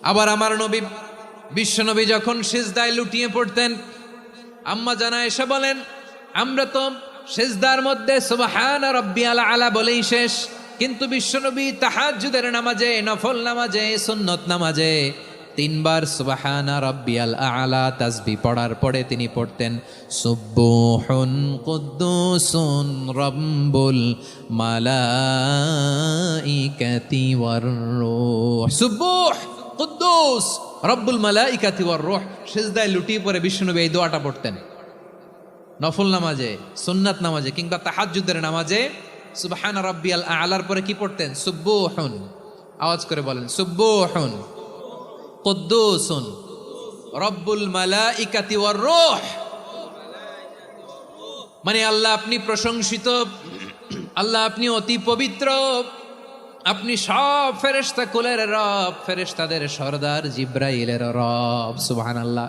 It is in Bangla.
আবার আমার নবী বিশ্বনবী যখন সিজদায় লুটিয়ে পড়তেন, আম্মা জানা এসে বলেন, আমরা তো সিজদার মধ্যে সুবহান রাব্বিয়াল আলা বলেই শেষ, কিন্তু বিশ্বনবী তাহাজ্জুদের নামাজে, নফল নামাজে, সুন্নত নামাজে তিনবার সুবহান রাব্বিয়াল আলা তাসবিহ পড়ার পরে তিনি পড়তেন সুবহুন কুদ্দুসুন রাব্বুল মালাইকাতি ওয়ার রূহ। সুবহ কুদ্দুস রব্বুল মালাইকাতি ওয়ার রূহ। সিজদায় লুটিয়ে পড়ে বিশ্বনবী এই দোয়াটা পড়তেন। নফল নামাজে, সুন্নাত নামাজে কিংবা তাহাজ্জুদের নামাজে সুবহান রাব্বিয়াল আলার পরে কি পড়তেন? সুবহুন। আওয়াজ করে বলেন, সুবহুন কুদ্দুসুন রব্বুল মালাইকাতি ওয়ার রূহ। মানে আল্লাহ আপনি প্রশংসিত, আল্লাহ আপনি অতি পবিত্র, আপনি সব ফেরেশতা কুলের রব, ফেরেশতাদের সরদার জিব্রাইলের রব। সুবহানাল্লাহ।